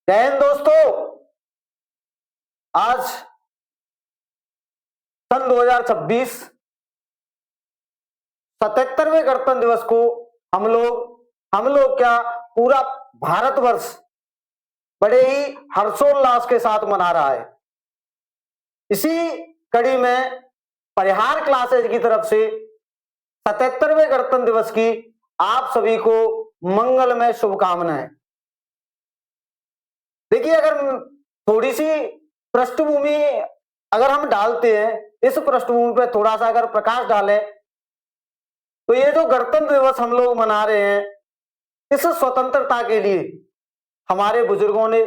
जय हिंद दोस्तों। आज सन 2026 77वें गणतंत्र दिवस को हम लोग क्या पूरा भारतवर्ष बड़े ही हर्षोल्लास के साथ मना रहा है। इसी कड़ी में परिहार क्लासेज की तरफ से 77वें गणतंत्र दिवस की आप सभी को मंगलमय शुभकामनाएं। देखिए, अगर थोड़ी सी पृष्ठभूमि अगर हम डालते हैं, इस पृष्ठभूमि पर थोड़ा सा अगर प्रकाश डालें, तो ये जो गणतंत्र दिवस हम लोग मना रहे हैं, इस स्वतंत्रता के लिए हमारे बुजुर्गों ने,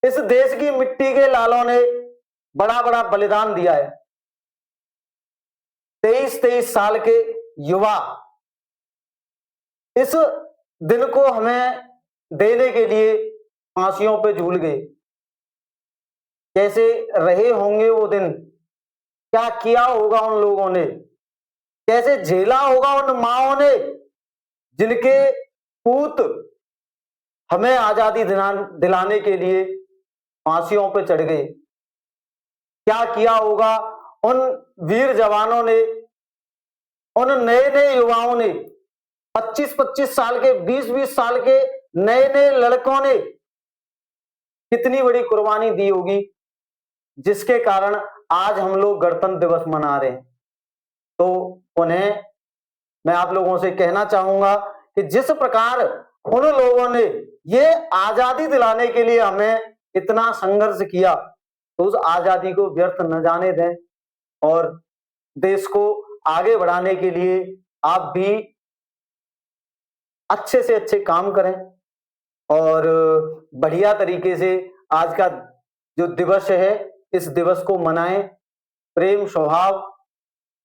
इस देश की मिट्टी के लालों ने बड़ा बड़ा बलिदान दिया है। 23-23 साल के युवा इस दिन को हमें देने के लिए फांसियों पे झूल गए। कैसे रहे होंगे वो दिन, क्या किया होगा उन लोगों ने, कैसे झेला होगा उन माओं ने जिनके पूत हमें आजादी दिलाने के लिए फांसियों पे चढ़ गए। क्या किया होगा उन वीर जवानों ने, उन नए नए युवाओं ने, 25-25 साल के, 20-20 साल के नए नए लड़कों ने कितनी बड़ी कुर्बानी दी होगी, जिसके कारण आज हम लोग गणतंत्र दिवस मना रहे हैं। तो उन्हें मैं आप लोगों से कहना चाहूंगा कि जिस प्रकार उन लोगों ने ये आजादी दिलाने के लिए हमें इतना संघर्ष किया, तो उस आजादी को व्यर्थ न जाने दें और देश को आगे बढ़ाने के लिए आप भी अच्छे से अच्छे काम करें और बढ़िया तरीके से आज का जो दिवस है, इस दिवस को मनाएं। प्रेम, स्वभाव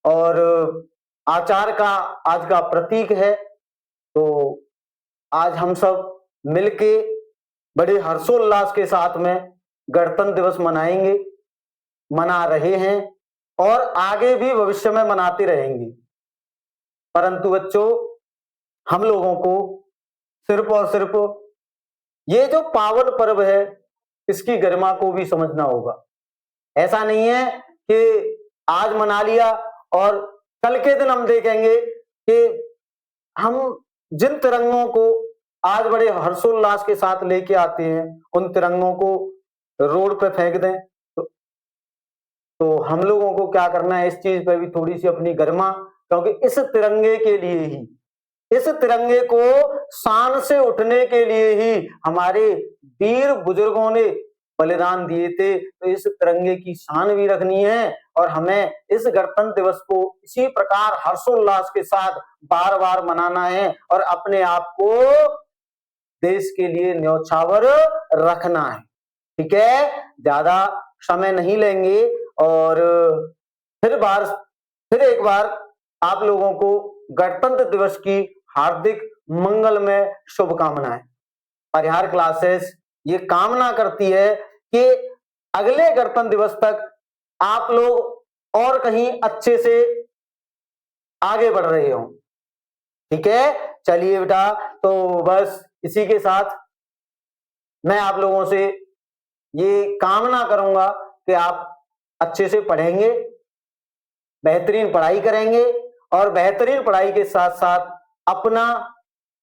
और आचार का आज का प्रतीक है। तो आज हम सब मिलके बड़े हर्षोल्लास के साथ में गणतंत्र दिवस मनाएंगे, मना रहे हैं और आगे भी भविष्य में मनाते रहेंगे। परंतु बच्चों, हम लोगों को सिर्फ और सिर्फ ये जो पावन पर्व है, इसकी गरिमा को भी समझना होगा। ऐसा नहीं है कि आज मना लिया और कल के दिन हम देखेंगे कि हम जिन तिरंगों को आज बड़े हर्षोल्लास के साथ लेके आते हैं, उन तिरंगों को रोड पे फेंक दें। तो हम लोगों को क्या करना है, इस चीज पे भी थोड़ी सी अपनी गरिमा, क्योंकि इस तिरंगे के लिए ही, इस तिरंगे को शान से उठने के लिए ही हमारे वीर बुजुर्गों ने बलिदान दिए थे। तो इस तिरंगे की शान भी रखनी है और हमें इस गणतंत्र दिवस को इसी प्रकार हर्षोल्लास के साथ बार बार मनाना है और अपने आप को देश के लिए न्यौछावर रखना है। ठीक है, ज्यादा समय नहीं लेंगे और फिर एक बार आप लोगों को गणतंत्र दिवस की हार्दिक मंगलमय शुभकामनाएं। परिहार क्लासेस ये कामना करती है कि अगले गणतंत्र दिवस तक आप लोग और कहीं अच्छे से आगे बढ़ रहे हो। ठीक है, चलिए बेटा, तो बस इसी के साथ मैं आप लोगों से ये कामना करूंगा कि आप अच्छे से पढ़ेंगे, बेहतरीन पढ़ाई करेंगे और बेहतरीन पढ़ाई के साथ साथ अपना,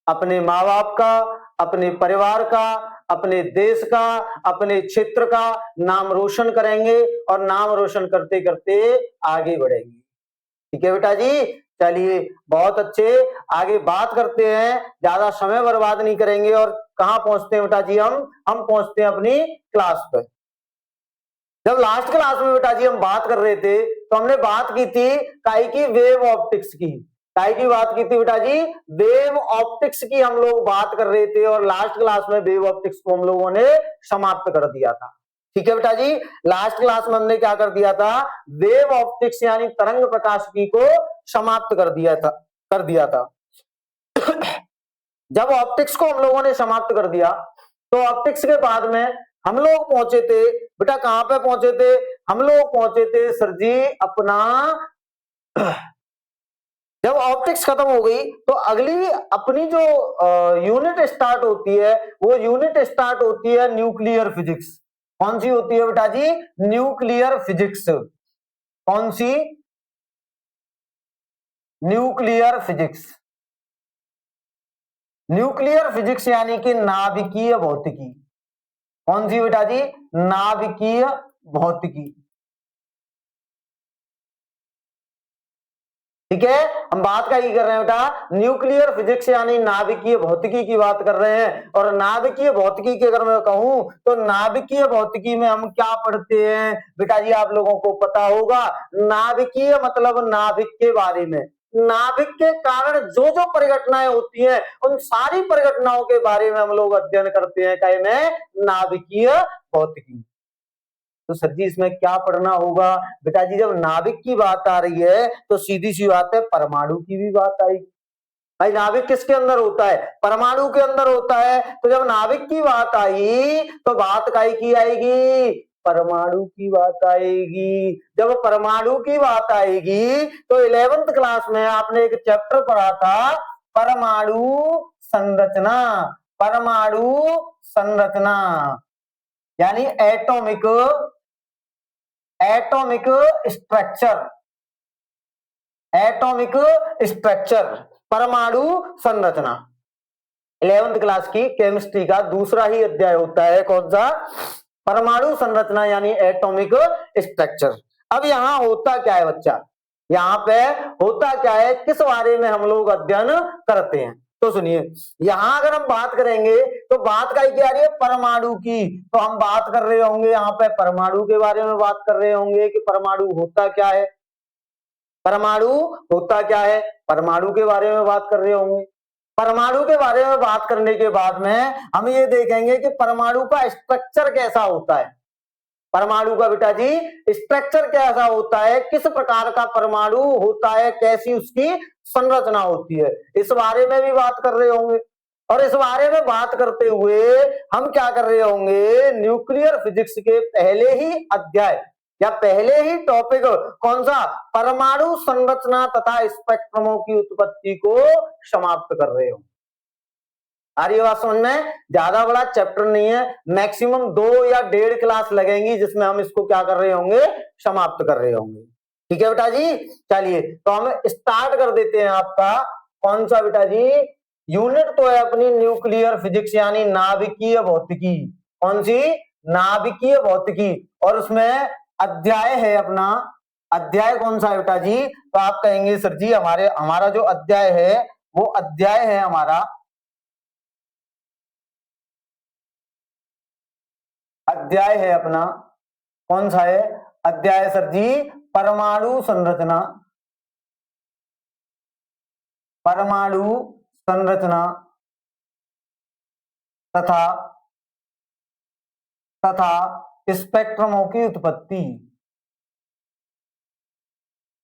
अपने माँ बाप का, अपने परिवार का, अपने देश का, अपने क्षेत्र का नाम रोशन करेंगे और नाम रोशन करते करते आगे बढ़ेंगे। ठीक है बेटा जी, चलिए बहुत अच्छे, आगे बात करते हैं, ज्यादा समय बर्बाद नहीं करेंगे और कहाँ पहुंचते हैं बेटा जी, हम पहुंचते हैं अपनी क्लास पर। जब लास्ट क्लास में बेटा जी हम बात कर रहे थे, तो हमने बात की थी काई की वेव ऑप्टिक्स की। काई की बात की थी बेटा जी, वेव ऑप्टिक्स की हम लोग बात कर रहे थे और लास्ट क्लास में वेव ऑप्टिक्स को हम लोगों ने समाप्त कर दिया था। ठीक है बेटा जी, लास्ट क्लास में हमने क्या कर दिया था, वेव ऑप्टिक्स यानी तरंग प्रकाशिकी को समाप्त कर दिया था। जब ऑप्टिक्स को हम लोगों ने समाप्त कर दिया, तो ऑप्टिक्स के बाद में हम लोग पहुंचे थे बेटा, कहां पे पहुंचे थे, हम लोग पहुंचे थे सर जी अपना जब ऑप्टिक्स खत्म हो गई तो अगली अपनी जो यूनिट स्टार्ट होती है वो यूनिट स्टार्ट होती है न्यूक्लियर फिजिक्स। कौन सी होती है बेटा जी? Nuclear physics. कौन सी? Nuclear physics. न्यूक्लियर फिजिक्स यानी कि नाभिकीय भौतिकी। कौन सी बेटा जी? नाभिकीय भौतिकी। ठीक है, हम बात का ही कर रहे हैं बेटा न्यूक्लियर फिजिक्स यानी नाभिकीय भौतिकी की बात कर रहे हैं। और नाभिकीय भौतिकी की अगर मैं कहूं तो नाभिकीय भौतिकी में हम क्या पढ़ते हैं बेटा जी? आप लोगों को पता होगा, नाभिकीय मतलब नाभिक के बारे में, नाभिक के कारण जो जो परिघटनाएं होती हैं उन सारी परिघटनाओं के बारे में हम लोग अध्ययन करते हैं। कहे में नाभिकीय भौतिकी। तो सर जी इसमें क्या पढ़ना होगा बेटा जी? जब नाभिक की बात आ रही है तो सीधी सी बात है परमाणु की भी बात आएगी। भाई नाभिक किसके अंदर होता है? परमाणु के अंदर होता है। तो जब नाभिक की बात आई तो बात काई की आएगी? परमाणु की बात आएगी। जब परमाणु की बात आएगी तो 11th क्लास में आपने एक चैप्टर पढ़ा था परमाणु संरचना। परमाणु संरचना यानी एटॉमिक स्ट्रक्चर। एटॉमिक स्ट्रक्चर, परमाणु संरचना 11th क्लास की केमिस्ट्री का दूसरा ही अध्याय होता है। कौन सा? परमाणु संरचना यानी एटॉमिक स्ट्रक्चर। अब यहां होता क्या है बच्चा? यहां पे होता क्या है, किस बारे में हम लोग अध्ययन करते हैं? तो सुनिए, यहां अगर हम बात करेंगे तो बात का क्या आ रही है? परमाणु की। तो हम बात कर रहे होंगे यहां पे परमाणु के बारे में बात कर रहे होंगे कि परमाणु होता क्या है। परमाणु होता क्या है, परमाणु के बारे में बात कर रहे होंगे। परमाणु के बारे में बात करने के बाद में हम ये देखेंगे कि परमाणु का स्ट्रक्चर कैसा होता है। परमाणु का बेटा जी स्ट्रक्चर कैसा होता है, किस प्रकार का परमाणु होता है, कैसी उसकी संरचना होती है, इस बारे में भी बात कर रहे होंगे। और इस बारे में बात करते हुए हम क्या कर रहे होंगे? न्यूक्लियर फिजिक्स के पहले ही अध्याय या पहले ही टॉपिक कौन सा? परमाणु संरचना तथा स्पेक्ट्रमों की उत्पत्ति को समाप्त कर रहे हो। आ रही है बात समझ में? ज्यादा बड़ा चैप्टर नहीं है, मैक्सिमम 2 या 1.5 क्लास लगेंगी जिसमें हम इसको क्या कर रहे होंगे? समाप्त कर रहे होंगे। ठीक है बेटा जी, चलिए तो हम स्टार्ट कर देते हैं आपका कौन सा बेटा जी? यूनिट तो है अपनी न्यूक्लियर फिजिक्स यानी नाभिकीय भौतिकी। कौन सी? नाभिकीय भौतिकी। और उसमें अध्याय है अपना, अध्याय कौन सा है बेटा जी? तो आप कहेंगे सर जी हमारा जो अध्याय है वो अध्याय है हमारा, अध्याय है अपना कौन सा है? अध्याय सर जी परमाणु संरचना। परमाणु संरचना तथा तथा स्पेक्ट्रमों की उत्पत्ति।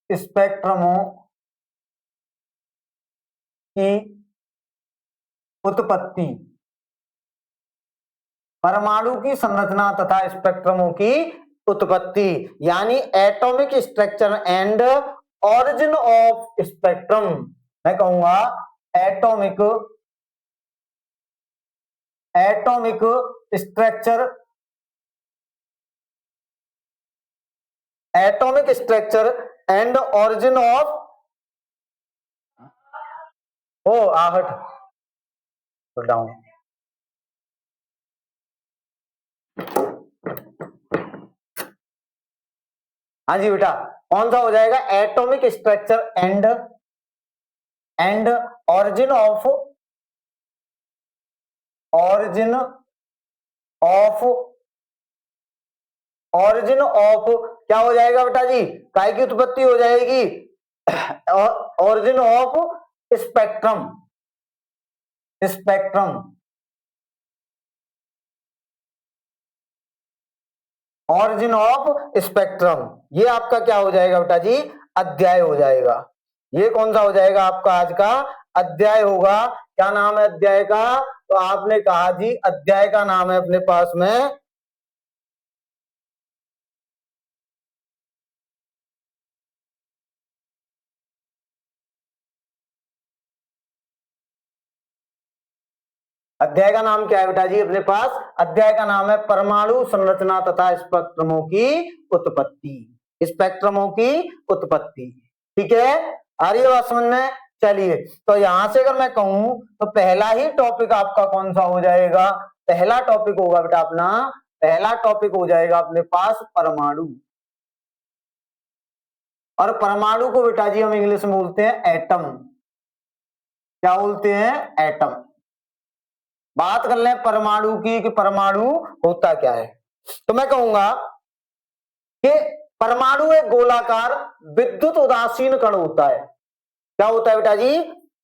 स्पेक्ट्रमों की उत्पत्ति। परमाणु की संरचना तथा स्पेक्ट्रमों की उत्पत्ति यानी atomic structure and origin of spectrum. मैं कहूंगा atomic structure, atomic structure and origin of आहट डाउन। हाँ जी बेटा, कौन सा हो जाएगा? Atomic structure and origin of क्या हो जाएगा बेटा जी? काय की उत्पत्ति हो जाएगी? Origin of spectrum. Origin of spectrum, ये आपका क्या हो जाएगा बेटा जी? अध्याय हो जाएगा। ये कौन सा हो जाएगा आपका आज का? अध्याय होगा। क्या नाम है अध्याय का? तो आपने कहा जी अध्याय का नाम है अपने पास में अध्याय का नाम क्या है बेटा जी अपने पास? अध्याय का नाम है परमाणु संरचना तथा स्पेक्ट्रमों की उत्पत्ति। स्पेक्ट्रमों की उत्पत्ति, ठीक है, आ रही है बात समझ में? चलिए, तो यहां से अगर मैं कहूं तो पहला ही टॉपिक आपका कौन सा हो जाएगा? पहला टॉपिक होगा बेटा अपना, पहला टॉपिक हो जाएगा अपने पास परमाणु। और परमाणु को बेटा जी हम इंग्लिश में बोलते हैं एटम। क्या बोलते हैं? एटम। बात कर लें परमाणु की कि परमाणु होता क्या है। तो मैं कहूंगा कि परमाणु एक गोलाकार विद्युत उदासीन कण होता है। क्या होता है बेटा जी?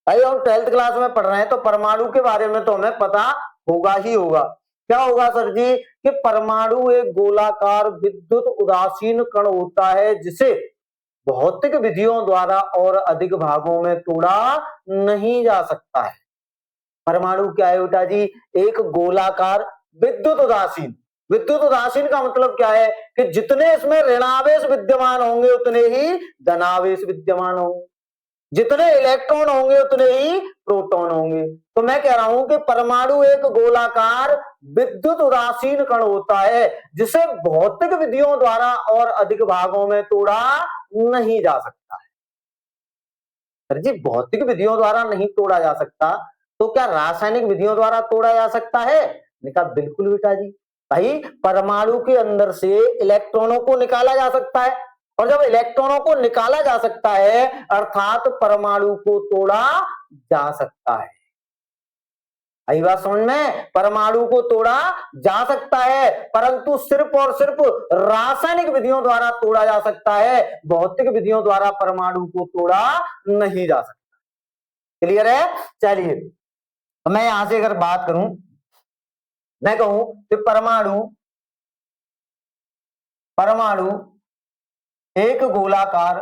भाई हम 12th क्लास में पढ़ रहे हैं तो परमाणु के बारे में तो हमें पता होगा ही होगा। क्या होगा सर जी? कि परमाणु एक गोलाकार विद्युत उदासीन कण होता है जिसे भौतिक विधियों द्वारा और अधिक भागों में तोड़ा नहीं जा सकता है। परमाणु क्या है बेटा जी? एक गोलाकार विद्युत उदासीन। विद्युत उदासीन का मतलब क्या है? कि जितने इसमें ऋणावेश विद्यमान होंगे उतने ही धनावेश विद्यमान होंगे, जितने इलेक्ट्रॉन होंगे उतने ही प्रोटॉन होंगे। तो मैं कह रहा हूं कि परमाणु एक गोलाकार विद्युत उदासीन कण होता है जिसे भौतिक विधियों द्वारा और अधिक भागों में तोड़ा नहीं जा सकता है। सर जी भौतिक विधियों द्वारा नहीं तोड़ा जा सकता तो क्या रासायनिक विधियों द्वारा तोड़ा जा सकता है? मैंने कहा बिल्कुल बेटा जी। भाई परमाणु के अंदर से इलेक्ट्रॉनों को निकाला जा सकता है, और जब इलेक्ट्रॉनों को निकाला जा सकता है अर्थात परमाणु को तोड़ा जा सकता है। आई बात समझ में? परमाणु को तोड़ा जा सकता है परंतु सिर्फ और सिर्फ रासायनिक विधियों द्वारा तोड़ा जा सकता है, भौतिक विधियों द्वारा परमाणु को तोड़ा नहीं जा सकता। क्लियर है? चलिए, तो मैं यहां से अगर बात करूं, मैं कहूं कि परमाणु एक गोलाकार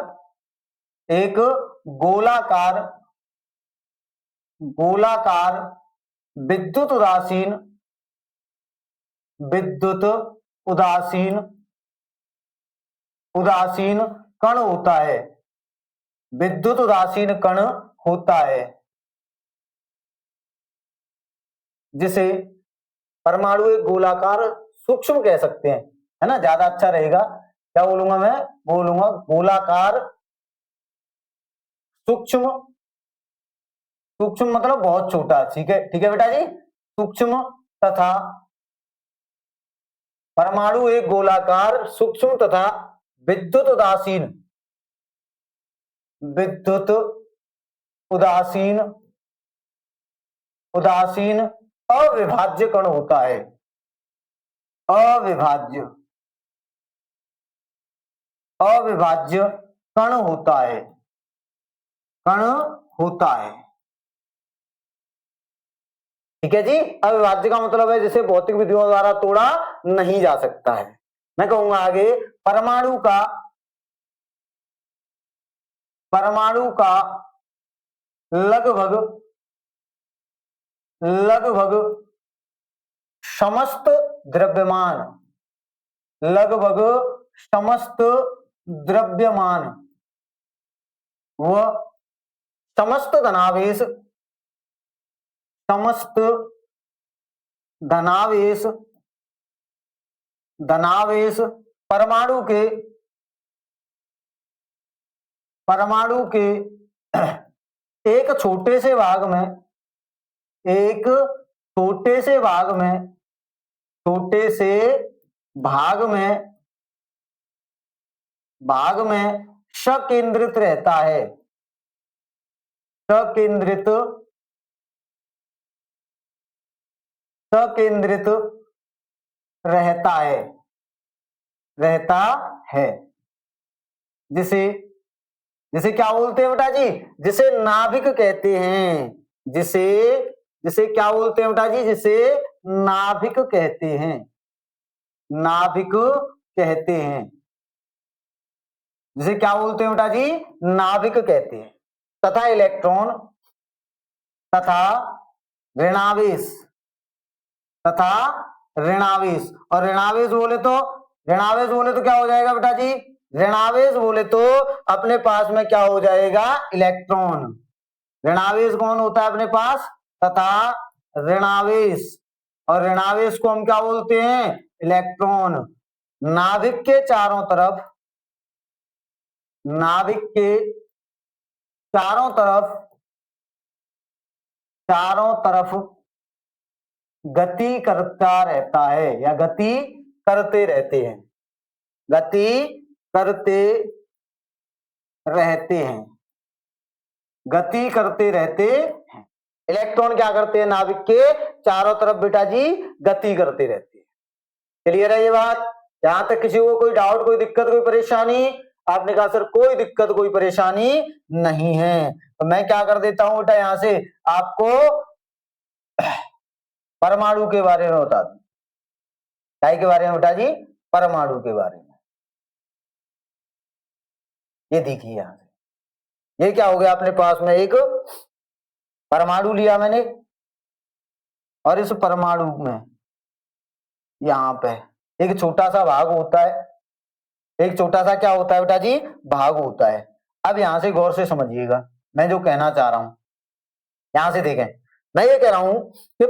विद्युत उदासीन कण होता है। विद्युत उदासीन कण होता है जिसे परमाणु एक गोलाकार सूक्ष्म कह सकते हैं, है ना, ज्यादा अच्छा रहेगा। क्या बोलूंगा मैं? बोलूंगा गोलाकार सूक्ष्म। सूक्ष्म मतलब बहुत छोटा, ठीक है, ठीक है बेटा जी। सूक्ष्म तथा परमाणु एक गोलाकार सूक्ष्म तथा विद्युत उदासीन अविभाज्य कण होता है। अविभाज्य कण होता है। ठीक है जी। अविभाज्य का मतलब है जिसे भौतिक विधियों द्वारा तोड़ा नहीं जा सकता है। मैं कहूंगा आगे परमाणु का लगभग समस्त द्रव्यमान व समस्त धनावेश परमाणु के एक छोटे से भाग में सकेंद्रित रहता है। सकेंद्रित रहता है जिसे क्या बोलते हैं बेटा जी? जिसे नाभिक कहते हैं। जिसे क्या बोलते हैं बेटा जी? जिसे नाभिक कहते हैं। जिसे क्या बोलते हैं बेटा जी? नाभिक कहते हैं। तथा इलेक्ट्रॉन तथा ऋणावेश और ऋणावेश बोले तो क्या हो जाएगा बेटा जी? ऋणावेश बोले तो अपने पास में क्या हो जाएगा? इलेक्ट्रॉन। ऋणावेश कौन होता है अपने पास? तथा ऋणावेश, और ऋणावेश को हम क्या बोलते हैं? इलेक्ट्रॉन। नाभिक के चारों तरफ, नाभिक के चारों तरफ, चारों तरफ गति करता रहता है या गति करते रहते हैं, गति करते रहते हैं, गति करते रहते हैं। इलेक्ट्रॉन क्या करते हैं? नाभिक के चारों तरफ बेटा जी गति करते रहते हैं। क्लियर है ये बात? यहां तक किसी को कोई डाउट, कोई दिक्कत, कोई परेशानी? आपने कहा सर कोई दिक्कत कोई परेशानी नहीं है। तो मैं क्या कर देता हूं बेटा, यहां से आपको परमाणु के बारे में बता दूं। क्या के बारे में बेटा जी? परमाणु के बारे में। ये देखिए यहां से, ये क्या हो गया अपने पास में? एक परमाणु लिया मैंने, और इस परमाणु में यहां पे एक छोटा सा भाग होता है, एक छोटा सा क्या होता है बेटा जी? भाग होता है। अब यहां से गौर से समझिएगा मैं जो कहना चाह रहा हूं। यहां से देखें, मैं ये कह रहा हूं कि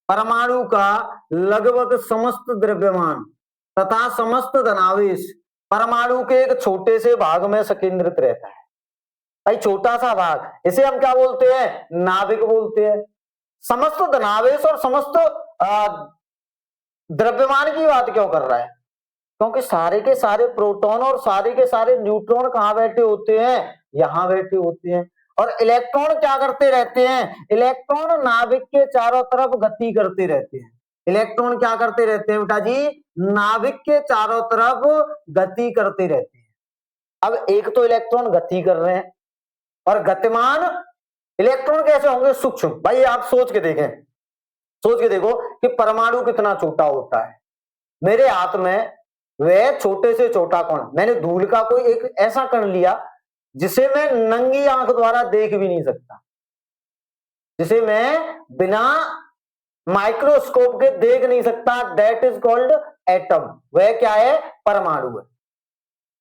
परमाणु का लगभग समस्त द्रव्यमान तथा समस्त धनावेश परमाणु के एक छोटे से भाग में संकेंद्रित रहता है। भाई छोटा सा भाग, इसे हम क्या बोलते हैं? नाभिक बोलते हैं। समस्त धनावेश और समस्त द्रव्यमान की बात क्यों कर रहा है? क्योंकि सारे के सारे प्रोटॉन और सारे के सारे न्यूट्रॉन कहां बैठे होते हैं? यहां बैठे होते हैं। और इलेक्ट्रॉन क्या करते रहते हैं? इलेक्ट्रॉन नाभिक के चारों तरफ गति करते रहते हैं। इलेक्ट्रॉन क्या करते रहते हैं बेटा जी? नाभिक के चारों तरफ गति करते रहते हैं। अब एक तो इलेक्ट्रॉन गति कर रहे हैं, और गतिमान इलेक्ट्रॉन कैसे होंगे? सूक्ष्म। भाई आप सोच के देखें, सोच के देखो कि परमाणु कितना छोटा होता है। मेरे हाथ में वह छोटे से छोटा कण, मैंने धूल का कोई एक ऐसा कण लिया जिसे मैं नंगी आंख द्वारा देख भी नहीं सकता, जिसे मैं बिना माइक्रोस्कोप के देख नहीं सकता। That is called atom. वह क्या है? परमाणु है।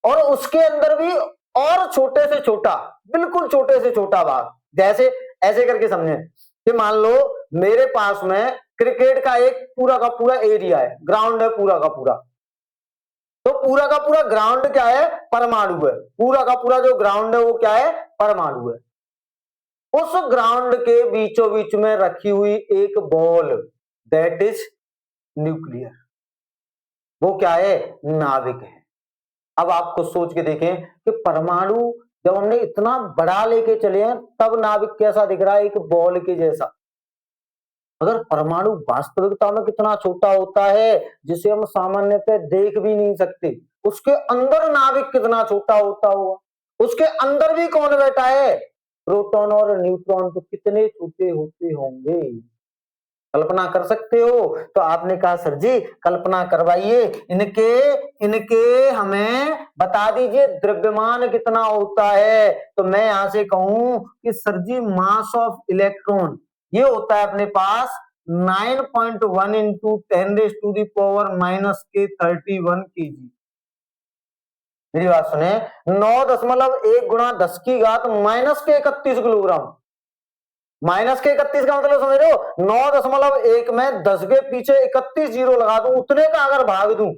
और उसके अंदर भी और छोटे से छोटा, बिल्कुल छोटे से छोटा भाग, जैसे ऐसे करके समझे कि मान लो मेरे पास में क्रिकेट का एक पूरा का पूरा एरिया है, ग्राउंड है पूरा का पूरा। तो पूरा का पूरा ग्राउंड क्या है? परमाणु है। पूरा का पूरा जो ग्राउंड है वो क्या है? परमाणु है। उस ग्राउंड के बीचों बीच में रखी हुई एक बॉल, दैट इज न्यूक्लियर। वो क्या है? नाभिक है। अब आपको सोच के देखें कि परमाणु जब हमने इतना बड़ा लेके चले हैं तब नाभिक कैसा दिख रहा है? एक बॉल के जैसा। अगर परमाणु वास्तविकता में कितना छोटा होता है जिसे हम सामान्यतः देख भी नहीं सकते, उसके अंदर नाभिक कितना छोटा होता होगा। उसके अंदर भी कौन बैठा है? प्रोटॉन और न्यूट्रॉन। तो कितने छोटे होते होंगे, कल्पना कर सकते हो? तो आपने कहा सर जी कल्पना करवाइए, इनके हमें बता दीजिए द्रव्यमान कितना होता है। तो मैं यहां से कहूं कि sir ji mass of electron ये होता है अपने पास 9.1 इंटू 10⁻⁻31 kg। मेरी बात सुने, 9.1 गुणा 10 की घात -31 किलोग्राम। -31 का मतलब समझ रहे हो? 9.1 में 10 के पीछे 31 जीरो लगा दूं, उतने का अगर भाग दूं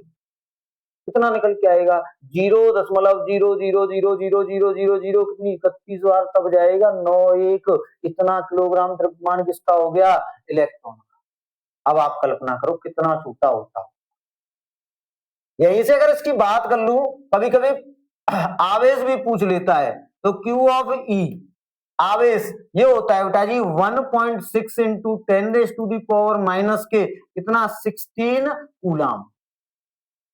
कितना निकल के आएगा? 0.0000000 कितनी 31 बार तब जाएगा 91। इतना किलोग्राम द्रव्यमान किसका हो गया? इलेक्ट्रॉन का। अब आप कल्पना करो कितना छोटा होता हो। यहीं से अगर इसकी बात कर लूं, कभी कभी आवेश भी पूछ लेता है, तो Q ऑफ E आवेश ये होता है बेटा जी 1.6 इंटू 10⁻⁻⁻ के कितना 16 कूलाम।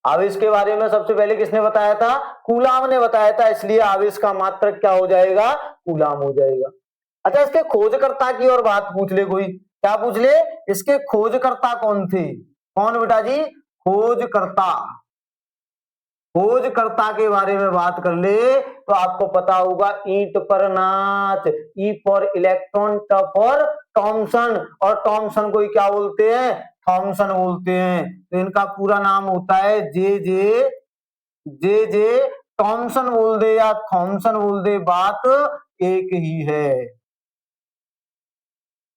आवेश के बारे में सबसे पहले किसने बताया था? कूलाम ने बताया था, इसलिए आवेश का मात्रक क्या हो जाएगा? कूलाम हो जाएगा। अच्छा इसके खोजकर्ता की और बात पूछ ले कोई, क्या पूछ ले? इसके खोजकर्ता कौन थे? कौन बेटा जी? खोजकर्ता। खोजकर्ता के बारे में बात कर ले तो आपको पता होगा ईंट पर नाच, ई फॉर इलेक्ट्रॉन, ट फॉर थॉमसन। और थॉमसन को क्या बोलते हैं? थॉमसन बोलते हैं। तो इनका पूरा नाम होता है जे थॉमसन बोल दे या थॉमसन बोल दे, बात एक ही है।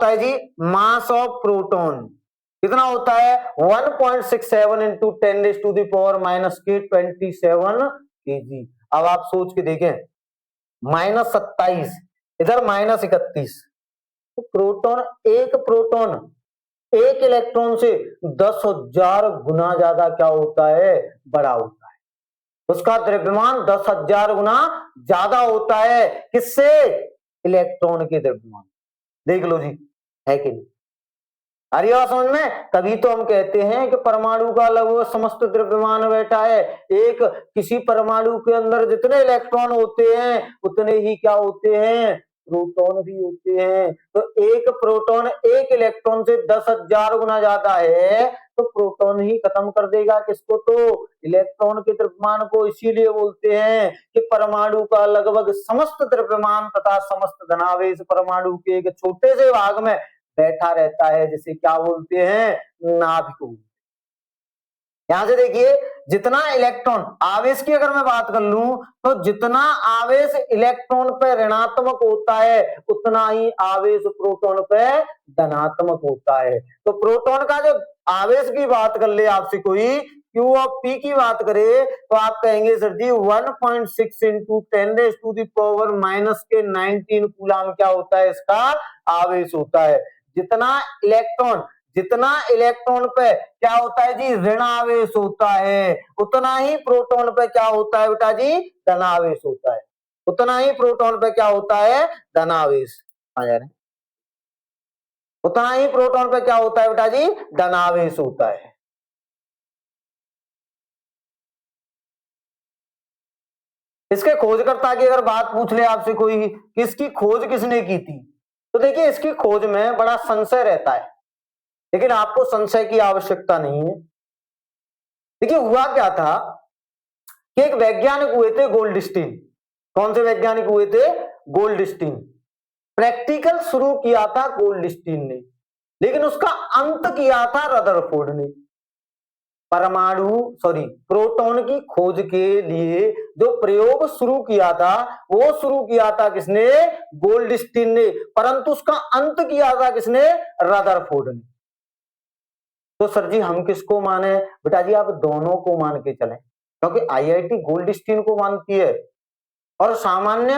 होता है जी मास ऑफ प्रोटॉन, कितना होता है 1.67 इंटू 10⁻⁻⁻27 kg। अब आप सोच के देखें, -27 इधर -31, तो प्रोटॉन एक इलेक्ट्रॉन से 10,000 गुना ज्यादा क्या होता है, बड़ा होता है। उसका द्रव्यमान 10,000 गुना ज्यादा होता है, किससे, इलेक्ट्रॉन के द्रव्यमान। देख लो जी, है कि नहीं, आ रही बात समझ में। तभी तो हम कहते हैं कि परमाणु का लगभग समस्त द्रव्यमान बैठा है। एक किसी परमाणु के अंदर जितने इलेक्ट्रॉन होते हैं उतने ही क्या होते हैं, प्रोटॉन भी होते हैं। तो एक प्रोटॉन एक इलेक्ट्रॉन से 10,000 गुना ज्यादा है, तो प्रोटॉन ही खत्म कर देगा किसको, तो इलेक्ट्रॉन के द्रव्यमान को। इसीलिए बोलते हैं कि परमाणु का लगभग समस्त द्रव्यमान तथा समस्त धनावेश परमाणु के एक छोटे से भाग में बैठा रहता है, जिसे क्या बोलते हैं, नाभिक। यहां से देखिए, जितना इलेक्ट्रॉन आवेश की अगर मैं बात कर लूं, तो जितना आवेश इलेक्ट्रॉन पे ऋणात्मक होता है उतना ही आवेश प्रोटॉन पे धनात्मक होता है। तो प्रोटॉन का जो आवेश की बात कर ले आपसे कोई, Q ऑफ P की बात करे, तो आप कहेंगे सर जी 1.6 इंटू 10⁻⁻⁻19 कूलाम क्या होता है, इसका आवेश होता है। जितना इलेक्ट्रॉन पे क्या होता है जी, ऋण आवेश होता है, उतना ही प्रोटॉन पे क्या होता है बेटा जी, धनावेश होता है। उतना ही प्रोटॉन पे क्या होता है, धनावेश। आ जा रहे, उतना ही प्रोटॉन पे क्या होता है बेटा जी, धनावेश होता है। इसके खोजकर्ता की अगर बात पूछ ले आपसे कोई कि इसकी खोज किसने की थी, तो देखिए इसकी खोज में बड़ा संशय रहता है, लेकिन आपको संशय की आवश्यकता नहीं है। देखिए हुआ क्या था कि एक वैज्ञानिक हुए थे गोल्डस्टीन। कौन से वैज्ञानिक हुए थे, गोल्डस्टीन। प्रैक्टिकल शुरू किया था गोल्डस्टीन ने, लेकिन उसका अंत किया था रदरफोर्ड ने। प्रोटॉन की खोज के लिए जो प्रयोग शुरू किया था, वो शुरू किया था किसने, गोल्डस्टीन ने, परंतु उसका अंत किया था किसने, रदरफोर्ड ने। तो सर जी हम किसको माने, बेटा जी आप दोनों को मान के चलें, क्योंकि आईआईटी गोल्डस्टीन को मानती है। और सामान्य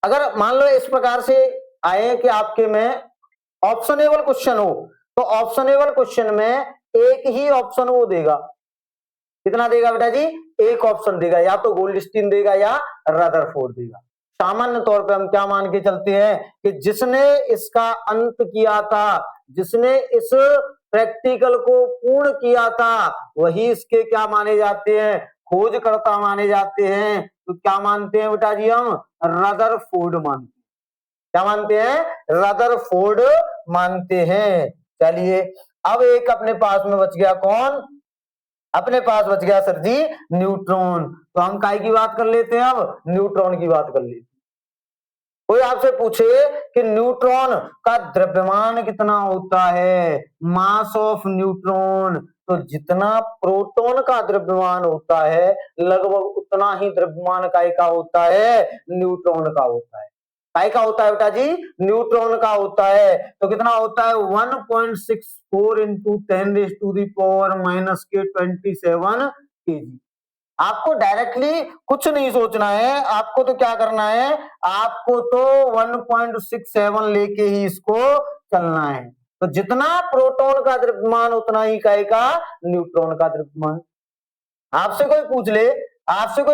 अगर मान लो इस प्रकार से आए कि आपके में ऑप्शनेबल क्वेश्चन हो, तो ऑप्शनेबल क्वेश्चन में एक ही ऑप्शन वो देगा। कितना देगा बेटा जी, एक ऑप्शन देगा, या तो गोल्डस्टीन देगा या रदरफोर्ड देगा। सामान्य तौर पे हम क्या मान के चलते हैं कि जिसने इसका अंत किया था, जिसने इस प्रैक्टिकल को पूर्ण किया था, वही इसके क्या माने जाते हैं, खोजकर्ता माने जाते हैं। तो क्या मानते हैं बेटा जी, हम रदरफोर्ड मानते हैं। क्या मानते हैं, रदरफोर्ड मानते हैं। चलिए अब एक अपने पास में बच गया, कौन, अपने पास बच गया सर जी न्यूट्रॉन। तो हम काय की बात कर लेते हैं, अब न्यूट्रॉन की बात कर लेते हैं। कोई आपसे पूछे कि न्यूट्रॉन का द्रव्यमान कितना होता है, मास ऑफ न्यूट्रॉन, तो जितना प्रोटॉन का द्रव्यमान होता है लगभग उतना ही द्रव्यमान काय का होता है, न्यूट्रॉन का होता है। काय का होता है बेटा जी, न्यूट्रॉन का होता है। तो कितना होता है 1.64 इंटू 10⁻⁻⁻27 kg। आपको डायरेक्टली कुछ नहीं सोचना है, आपको तो क्या करना है, आपको तो 1.67 लेके ही इसको चलना है। तो जितना प्रोटॉन का द्रव्यमान उतना ही काय का, न्यूट्रॉन का द्रव्यमान। आपसे कोई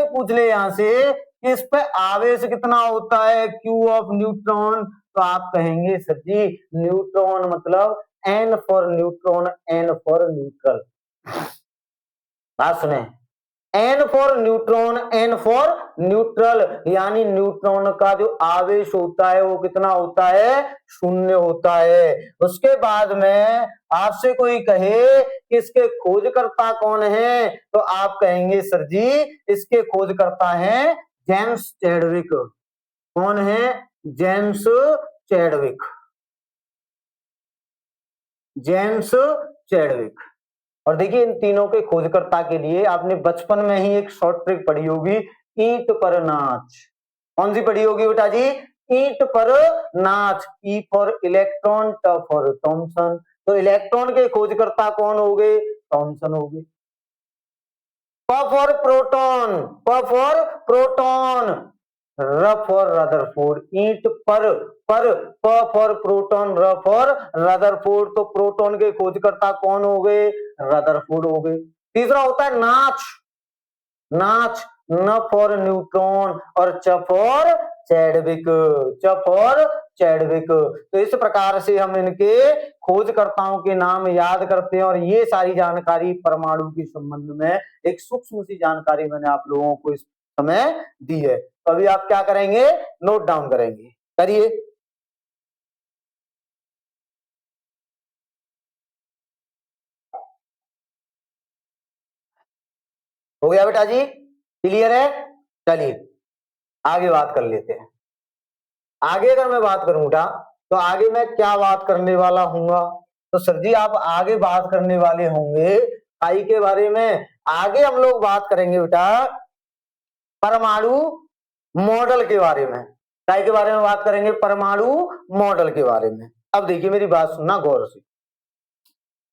पूछ ले यहां से कि इस पे आवेश कितना होता है, Q ऑफ न्यूट्रॉन, तो आप कहेंगे सर जी न्यूट्रॉन मतलब N for neutron, N for neutral. बात सुने, N for neutron, N for neutral, यानी न्यूट्रॉन का जो आवेश होता है वो कितना होता है, शून्य होता है। उसके बाद में आपसे कोई कहे कि इसके खोजकर्ता कौन है, तो आप कहेंगे सर जी इसके खोजकर्ता हैं जेम्स चैडविक। कौन है, जेम्स चैडविक, जेम्स चैडविक। और देखिए इन तीनों के खोजकर्ता के लिए आपने बचपन में ही एक शॉर्ट ट्रिक पढ़ी होगी, ईंट पर नाच। कौन सी पढ़ी होगी बेटा जी, ईंट पर नाच। ई फॉर इलेक्ट्रॉन, ट फॉर थॉमसन। तो इलेक्ट्रॉन के खोजकर्ता कौन हो गए, थॉमसन हो गए। प फॉर प्रोटॉन, प फॉर प्रोटॉन, र फॉर रदरफोर्ड। ईंट पर प फॉर प्रोटॉन, र फॉर रदरफोर्ड। तो प्रोटॉन के खोजकर्ता कौन हो गए, रदरफोर्ड हो गए। तीसरा होता है नाच, नाच, न फॉर न्यूट्रॉन और च फॉर चैडविक, च फॉर चैडविक। तो इस प्रकार से हम इनके खोजकर्ताओं के नाम याद करते हैं। और ये सारी जानकारी परमाणु के संबंध में एक सूक्ष्म सी जानकारी मैंने आप लोगों को इस समय दी है। तो अभी आप क्या करेंगे, नोट डाउन करेंगे, करिए। हो गया बेटा जी, क्लियर है। चलिए आगे बात कर लेते हैं। आगे अगर मैं बात करूं बेटा, तो आगे मैं क्या बात करने वाला हूंगा, तो सर जी आप आगे बात करने वाले होंगे आई के बारे में। आगे हम लोग बात करेंगे बेटा परमाणु मॉडल के बारे में। काय के बारे में बात करेंगे, परमाणु मॉडल के बारे में। अब देखिए मेरी बात सुनना गौर से।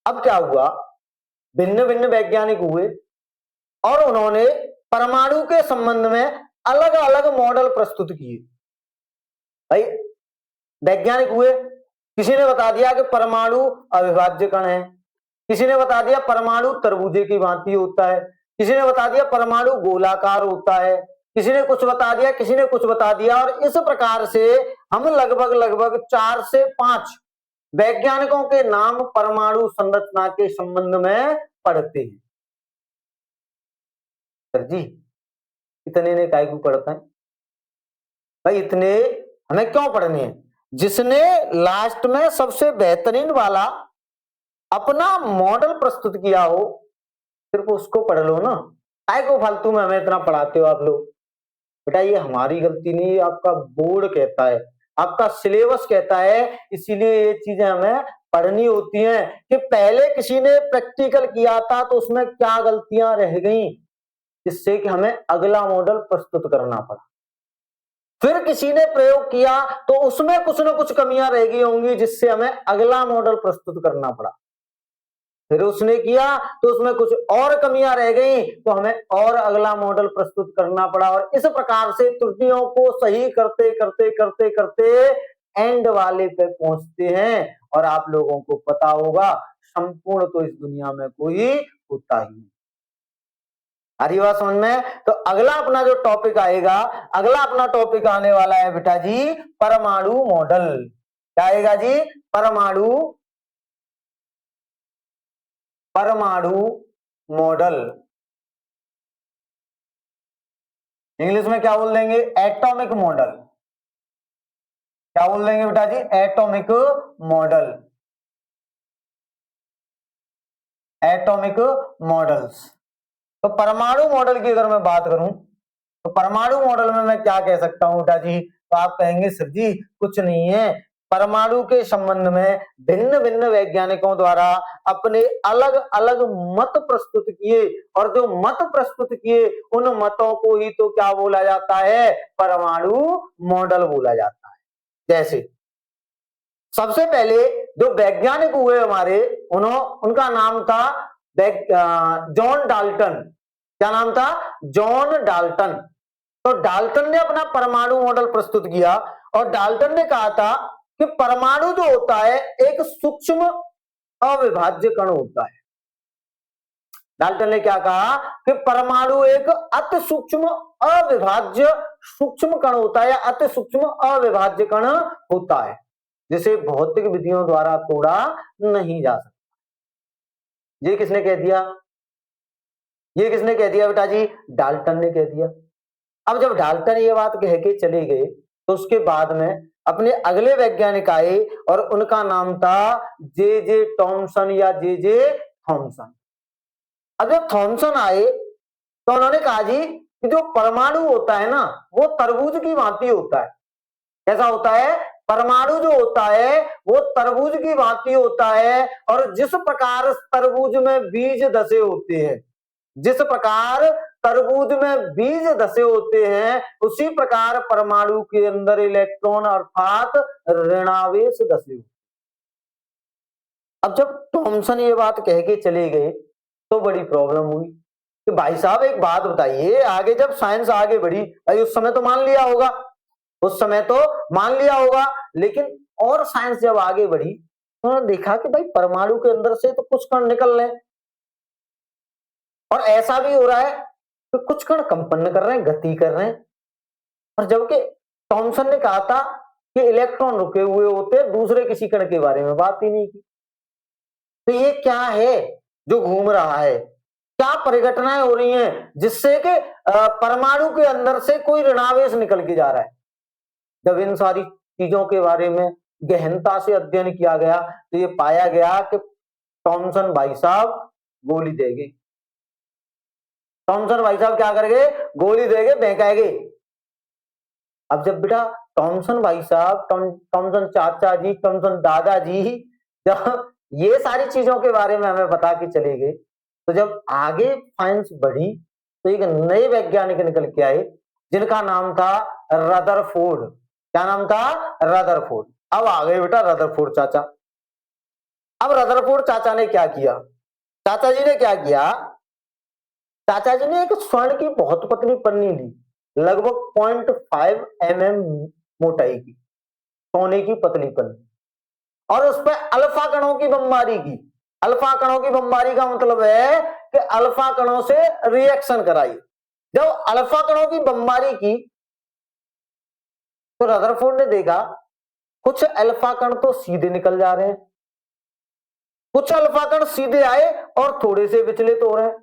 अब क्या हुआ, भिन्न भिन्न वैज्ञानिक हुए और उन्होंने परमाणु के संबंध में अलग अलग मॉडल प्रस्तुत किए। भाई वैज्ञानिक हुए, किसी ने बता दिया कि परमाणु अविभाज्य कण है, किसी ने बता दिया परमाणु तरबूजे की भांति होता है, किसी ने बता दिया परमाणु गोलाकार होता है, किसी ने कुछ बता दिया, किसी ने कुछ बता दिया। और इस प्रकार से हम लगभग लगभग 4 से 5 वैज्ञानिकों के नाम परमाणु संरचना के संबंध में पढ़ते हैं। सर जी इतने ने काय को पढ़ता है, भाई इतने हमें क्यों पढ़ने हैं, जिसने लास्ट में सबसे बेहतरीन वाला अपना मॉडल प्रस्तुत किया हो सिर्फ उसको पढ़ लो ना। काय को फालतू में हमें इतना पढ़ाते हो आप लोग। बेटा ये हमारी गलती नहीं, आपका बोर्ड कहता है, आपका सिलेबस कहता है, इसीलिए ये चीजें हमें पढ़नी होती हैं कि पहले किसी ने प्रैक्टिकल किया था तो उसमें क्या गलतियां रह गई, जिससे कि हमें अगला मॉडल प्रस्तुत करना पड़ा। फिर किसी ने प्रयोग किया तो उसमें कुछ ना कुछ कमियां रह गई होंगी, जिससे हमें अगला मॉडल प्रस्तुत करना पड़ा। फिर उसने किया तो उसमें कुछ और कमियां रह गई तो हमें और अगला मॉडल प्रस्तुत करना पड़ा। और इस प्रकार से त्रुटियों को सही करते करते करते करते एंड वाले पे पहुंचते हैं। और आप लोगों को पता होगा संपूर्ण तो इस दुनिया में कोई होता ही नहीं। आ रही बात समझ में। तो अगला अपना जो टॉपिक आएगा, अगला अपना टॉपिक आने वाला है बेटा जी परमाणु मॉडल। क्या आएगा जी, परमाणु मॉडल। इंग्लिश में क्या बोल देंगे, एटॉमिक मॉडल। क्या बोल देंगे बेटा जी, एटॉमिक मॉडल, एटॉमिक मॉडल्स। तो परमाणु मॉडल की अगर मैं बात करूं तो परमाणु मॉडल में मैं क्या कह सकता हूं बेटा जी, तो आप कहेंगे सर जी कुछ नहीं है, परमाणु के संबंध में भिन्न भिन्न वैज्ञानिकों द्वारा अपने अलग अलग मत प्रस्तुत किए और जो मत प्रस्तुत किए उन मतों को ही तो क्या बोला जाता है, परमाणु मॉडल बोला जाता है। जैसे सबसे पहले जो वैज्ञानिक हुए हमारे, उनका नाम था जॉन डाल्टन। क्या नाम था, जॉन डाल्टन। तो डाल्टन ने अपना परमाणु मॉडल प्रस्तुत किया और डाल्टन ने कहा था कि परमाणु जो होता है एक सूक्ष्म अविभाज्य कण होता है। डाल्टन ने क्या कहा कि परमाणु एक अति सूक्ष्म अविभाज्य सूक्ष्म कण होता है या अति सूक्ष्म अविभाज्य कण होता है, जिसे भौतिक विधियों द्वारा तोड़ा नहीं जा सकता। ये किसने कह दिया, ये किसने कह दिया बेटा जी? डाल्टन ने कह दिया। अब जब डाल्टन ये बात कह के चले गए तो उसके बाद में अपने अगले वैज्ञानिक आए और उनका नाम था जे जे टॉमसन या जे जे थॉमसन। अब जब थॉमसन आए तो उन्होंने कहा जी कि जो परमाणु होता है ना वो तरबूज की भांति होता है। कैसा होता है? परमाणु जो होता है वो तरबूज की भांति होता है, और जिस प्रकार तरबूज में बीज धसे होते हैं, जिस प्रकार तरबूज में बीज धसे होते हैं, उसी प्रकार परमाणु के अंदर इलेक्ट्रॉन अर्थात ऋणावेश धसे होते। अब जब थॉमसन ये बात कह के चले गए तो बड़ी प्रॉब्लम हुई कि भाई साहब एक बात बताइए, आगे जब साइंस आगे बढ़ी, भाई उस समय तो मान लिया होगा, उस समय तो मान लिया होगा, लेकिन और साइंस जब आगे बढ़ी तो उन्होंने देखा कि भाई परमाणु के अंदर से तो कुछ कण निकल रहे हैं, और ऐसा भी हो रहा है कि कुछ कण कंपन कर रहे हैं, गति कर रहे हैं। और जबकि थॉमसन ने कहा था कि इलेक्ट्रॉन रुके हुए होते हैं, दूसरे किसी कण के बारे में बात ही नहीं की। तो ये क्या है जो घूम रहा है? क्या परिघटनाएं हो रही हैं जिससे कि परमाणु के अंदर से कोई ऋणावेश निकल के जा रहा है? जब इन सारी चीजों के बारे में गहनता से अध्ययन किया गया तो ये पाया गया कि थॉमसन भाई साहब गोली देंगे। थॉमसन भाई साहब क्या करेंगे? गोली देंगे, बहकाएंगे। अब जब बेटा थॉमसन भाई साहब, थॉमसन चाचा जी, थॉमसन दादाजी, जब ये सारी चीजों के बारे में हमें बता के चले गए, तो जब आगे साइंस बढ़ी तो एक नए वैज्ञानिक निकल के आए जिनका नाम था रदरफोर्ड। क्या नाम था? रदरफोर्ड। अब आ गए बेटा रदरफोर्ड चाचा। अब रदरफोर्ड चाचा ने क्या किया? चाचा जी ने क्या किया? चाचा जी ने एक स्वर्ण की बहुत पतली पन्नी ली, लगभग 0.5 mm मोटाई की सोने की पतली पन्नी, और उस पर अल्फा कणों की बमबारी की। अल्फा कणों की बमबारी का मतलब है कि अल्फा कणों से रिएक्शन कराई। जब अल्फा कणों की बमबारी की तो रदरफोर्ड ने देखा कुछ अल्फा कण तो सीधे निकल जा रहे हैं, कुछ अल्फा कण सीधे आए और थोड़े से विचलित हो रहे हैं,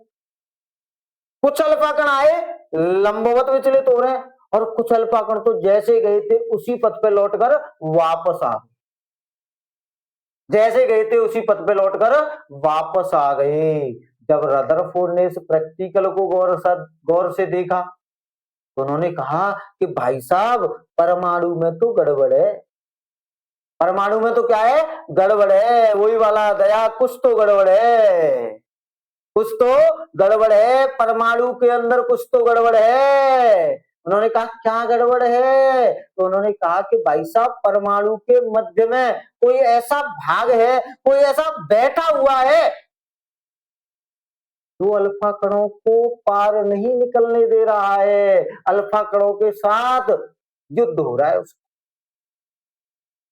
कुछ अल्फा कण आए लंबवत विचलित हो रहे हैं, और कुछ अल्फा कण तो जैसे गए थे उसी पथ पे लौटकर वापस आ गए, जैसे गए थे उसी पथ पे लौटकर वापस आ गए। जब रदरफोर्ड ने इस प्रैक्टिकल को गौर से देखा तो उन्होंने कहा कि भाई साहब परमाणु में तो गड़बड़ है, परमाणु में तो क्या है? गड़बड़ है। वही वाला दया, कुछ तो गड़बड़ है, कुछ तो गड़बड़ है, परमाणु के अंदर कुछ तो गड़बड़ है। उन्होंने कहा क्या गड़बड़ है? तो उन्होंने कहा कि भाई साहब परमाणु के मध्य में कोई ऐसा भाग है, कोई ऐसा बैठा हुआ है जो अल्फा कणों को पार नहीं निकलने दे रहा है, अल्फा कणों के साथ युद्ध हो रहा है उसका।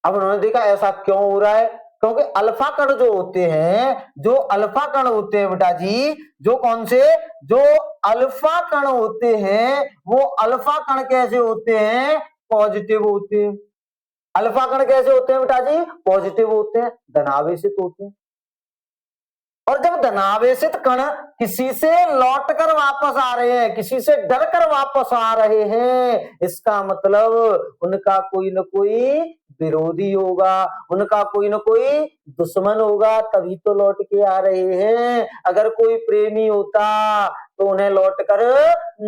अब उन्होंने देखा ऐसा क्यों हो रहा है? क्योंकि अल्फा कण जो होते हैं, जो अल्फा कण होते हैं बेटा जी, जो कौन से? जो अल्फा कण होते हैं, वो अल्फा कण कैसे होते हैं? पॉजिटिव होते हैं। अल्फा कण कैसे होते हैं बेटा जी? पॉजिटिव होते हैं, धनावेशित होते हैं। और जब धनावेशित कण किसी से लौटकर वापस आ रहे हैं, किसी से डरकर वापस आ रहे हैं, इसका मतलब उनका कोई न कोई विरोधी होगा, उनका कोई न कोई दुश्मन होगा, तभी तो लौट के आ रहे हैं। अगर कोई प्रेमी होता तो उन्हें लौटकर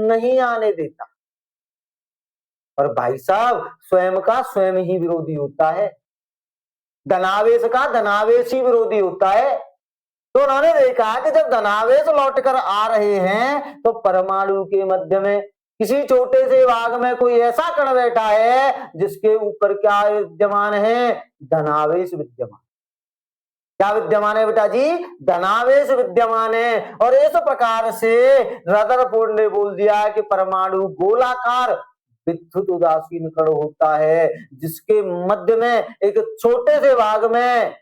नहीं आने देता। और भाई साहब स्वयं का स्वयं ही विरोधी होता है, धनावेश का धनावेश ही विरोधी होता है। तो उन्होंने देखा कि जब धनावेश लौटकर आ रहे हैं तो परमाणु के मध्य में किसी छोटे से भाग में कोई ऐसा कण बैठा है जिसके ऊपर क्या विद्यमान है? धनावेश विद्यमान। क्या विद्यमान है बेटा जी? धनावेश विद्यमान है। और इस प्रकार से रदरफोर्ड ने बोल दिया कि परमाणु गोलाकार विद्युत उदासीन कण होता है जिसके मध्य में एक छोटे से भाग में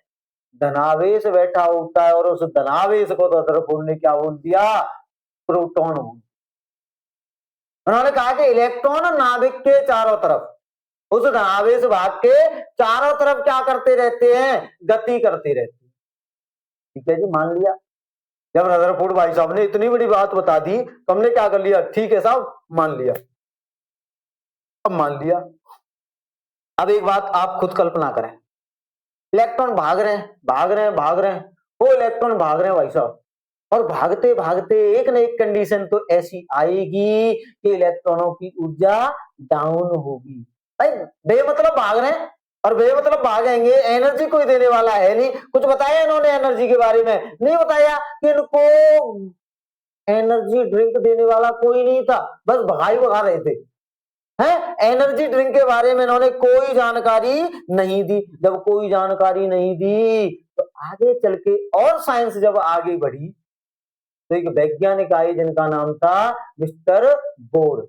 धनावेश बैठा होता है, और उस धनावेश को रदरफोर्ड ने क्या बोल दिया? प्रोटॉन बोल। उन्होंने कहा कि इलेक्ट्रॉन नाभिक के चारों तरफ, उस धनावेश भाग के चारों तरफ क्या करते रहते हैं? गति करते रहते हैं। ठीक है जी, मान लिया। जब रदरफोर्ड भाई साहब ने इतनी बड़ी बात बता दी तो हमने क्या कर लिया, ठीक है साहब मान लिया। अब मान लिया, अब एक बात आप खुद कल्पना करें, इलेक्ट्रॉन भाग रहे हैं भाग रहे हैं भाग रहे हैं, वो इलेक्ट्रॉन भाग रहे हैं भाई साहब, और भागते भागते एक न एक कंडीशन तो ऐसी आएगी कि इलेक्ट्रॉनों की ऊर्जा डाउन होगी। भाई बेमतलब भाग रहे हैं और बेमतलब भागेंगे, एनर्जी कोई देने वाला है नहीं। कुछ बताया इन्होंने एनर्जी के बारे में? नहीं बताया कि इनको एनर्जी ड्रिंक देने वाला कोई नहीं था, बस भगाई भगा रहे थे। है एनर्जी ड्रिंक के बारे में इन्होंने कोई जानकारी नहीं दी। जब कोई जानकारी नहीं दी तो आगे चल के और साइंस जब आगे बढ़ी तो एक वैज्ञानिक आए जिनका नाम था मिस्टर बोर।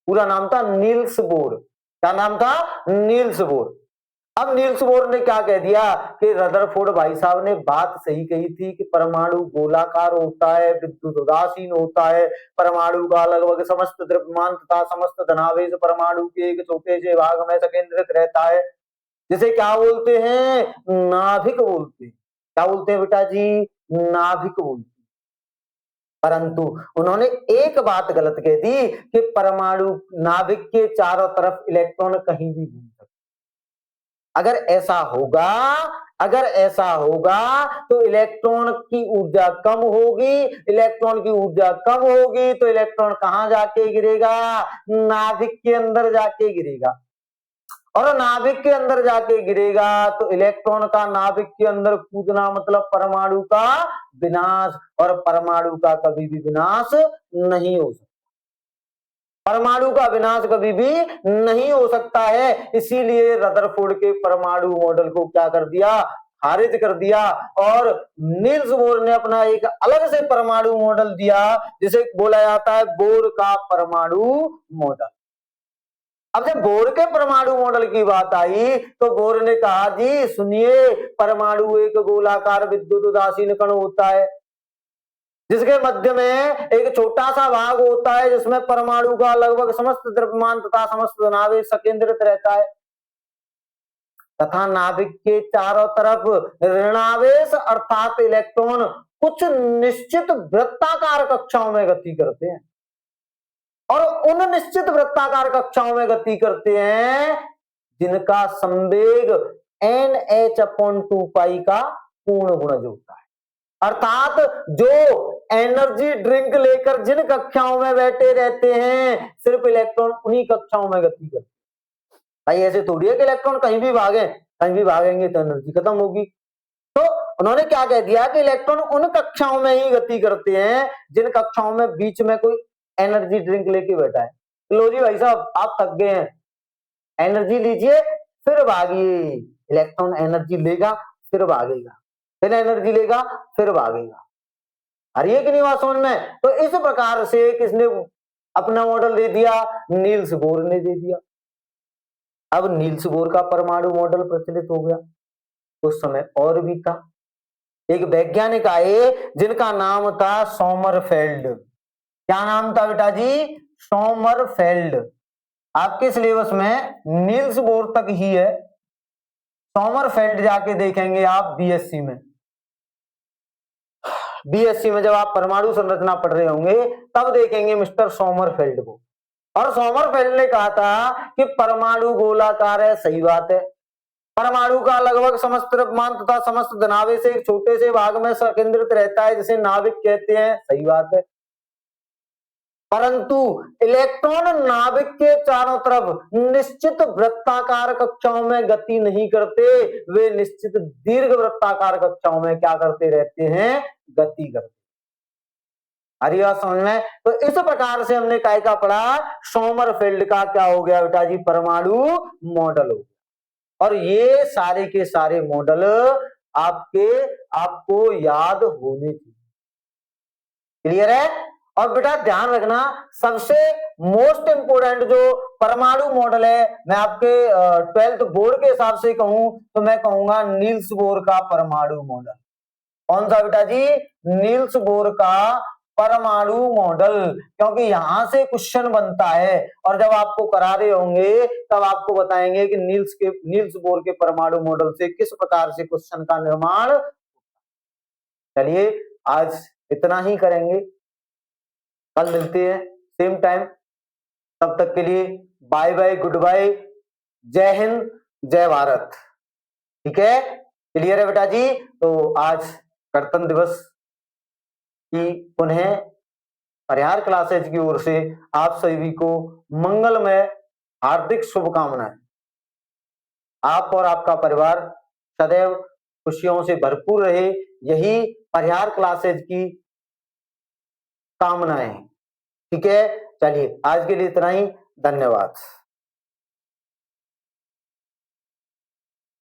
पूरा नाम था नील्स बोर। क्या नाम था? Niels Bohr. अब नील्स बोर ने क्या कह दिया कि रदरफोर्ड भाई साहब ने बात सही कही थी कि परमाणु गोलाकार होता है, विद्युत उदासीन होता है, परमाणु का लगभग समस्त द्रव्यमान तथा समस्त धनावेश परमाणु के एक छोटे से भाग में संकेंद्रित रहता है, जिसे क्या बोलते हैं? नाभिक बोलते हैं। क्या बोलते हैं बेटा जी? नाभिक बोलते हैं। परंतु उन्होंने एक बात गलत कह दी कि परमाणु नाभिक के चारों तरफ इलेक्ट्रॉन कहीं भी घूम सकते। अगर ऐसा होगा तो इलेक्ट्रॉन की ऊर्जा कम होगी। इलेक्ट्रॉन की ऊर्जा कम होगी तो इलेक्ट्रॉन कहां जाके गिरेगा? नाभिक के अंदर जाके गिरेगा। और नाभिक के अंदर जाके गिरेगा तो इलेक्ट्रॉन का नाभिक के अंदर कूदना मतलब परमाणु का विनाश, और परमाणु का कभी भी विनाश नहीं हो सकता। परमाणु का विनाश कभी भी नहीं हो सकता है। इसीलिए रदरफोर्ड के परमाणु मॉडल को क्या कर दिया? खारिज कर दिया। और नील्स बोर ने अपना एक अलग से परमाणु मॉडल दिया जिसे बोला जाता है बोर का परमाणु मॉडल। अब जब बोर के परमाणु मॉडल की बात आई तो बोर ने कहा जी सुनिए, परमाणु एक गोलाकार विद्युत उदासीन कण होता है जिसके मध्य में एक छोटा सा भाग होता है जिसमें परमाणु का लगभग समस्त द्रव्यमान तथा समस्त धनावेश संकेंद्रित रहता है, तथा नाभिक के चारों तरफ ऋणावेश अर्थात इलेक्ट्रॉन कुछ निश्चित वृत्ताकार कक्षाओं में गति करते हैं, और उन निश्चित वृत्ताकार कक्षाओं में गति करते हैं जिनका संवेग NH/2π का पूर्ण गुणज होता है। अर्थात जो एनर्जी ड्रिंक लेकर जिन कक्षाओं में बैठे रहते हैं सिर्फ इलेक्ट्रॉन उन्हीं कक्षाओं में गति करते हैं। भाई ऐसे थोड़ी है कि इलेक्ट्रॉन कहीं भी भागे, कहीं भी भागेंगे तो एनर्जी खत्म होगी। तो उन्होंने क्या कह दिया कि इलेक्ट्रॉन उन कक्षाओं में ही गति करते हैं जिन कक्षाओं में बीच में कोई एनर्जी ड्रिंक लेके बैठा है। लो जी भाई साहब आप थक गए हैं, एनर्जी लीजिए फिर भागिए। इलेक्ट्रॉन एनर्जी लेगा फिर भागेगा, फिर एनर्जी लेगा फिर भागेगा। अरे ये कि नहीं बात समझ में? तो इस प्रकार से किसने अपना मॉडल दे दिया? नील्स बोर ने दे दिया। अब नील्स बोर का परमाणु मॉडल प्रचलित हो गया। उस समय और भी था, एक वैज्ञानिक आए जिनका नाम था सोमरफेल्ड। क्या नाम था बेटा जी? सोमरफेल्ड। आपके सिलेबस में नील्स बोर तक ही है, सोमरफेल्ड जाके देखेंगे आप बीएससी में। बीएससी में जब आप परमाणु संरचना पढ़ रहे होंगे तब देखेंगे मिस्टर सोमरफेल्ड को। और सोमरफेल्ड ने कहा था कि परमाणु गोलाकार है, सही बात है। परमाणु का लगभग समस्त द्रव्यमान तथा समस्त धनावेश एक छोटे से भाग में संकेंद्रित रहता है जिसे नाभिक कहते हैं, सही बात है। परंतु इलेक्ट्रॉन नाभिक के चारों तरफ निश्चित वृत्ताकार कक्षाओं में गति नहीं करते, वे निश्चित दीर्घ वृत्ताकार कक्षाओं में क्या करते रहते हैं? गति करते। अरे बात समझ में? तो इस प्रकार से हमने काय का पढ़ा? सोमरफेल्ड का क्या हो गया बेटा जी? परमाणु मॉडल हो गया। और ये सारे के सारे मॉडल आपको याद होने चाहिए। क्लियर है? और बेटा ध्यान रखना, सबसे मोस्ट इंपोर्टेंट जो परमाणु मॉडल है, मैं आपके 12th बोर्ड के हिसाब से कहूं तो मैं कहूंगा नील्स बोर का परमाणु मॉडल। कौन सा बेटा जी? नील्स बोर का परमाणु मॉडल। क्योंकि यहां से क्वेश्चन बनता है और जब आपको करा रहे होंगे तब आपको बताएंगे कि नील्स बोर के परमाणु मॉडल से किस प्रकार से क्वेश्चन का निर्माण। चलिए आज इतना ही करेंगे। कल मिलते हैं सेम टाइम, तब तक के लिए बाय बाय, गुड बाय, जय हिंद, जय भारत। ठीक है, क्लियर है बेटा जी। तो आज गणतंत्र दिवस की पुनः परिहार क्लासेज की ओर से आप सभी को मंगलमय हार्दिक शुभकामनाएं। आप और आपका परिवार सदैव खुशियों से भरपूर रहे, यही परिहार क्लासेज की कामनाएं। ठीक है, चलिए आज के लिए इतना ही, धन्यवाद।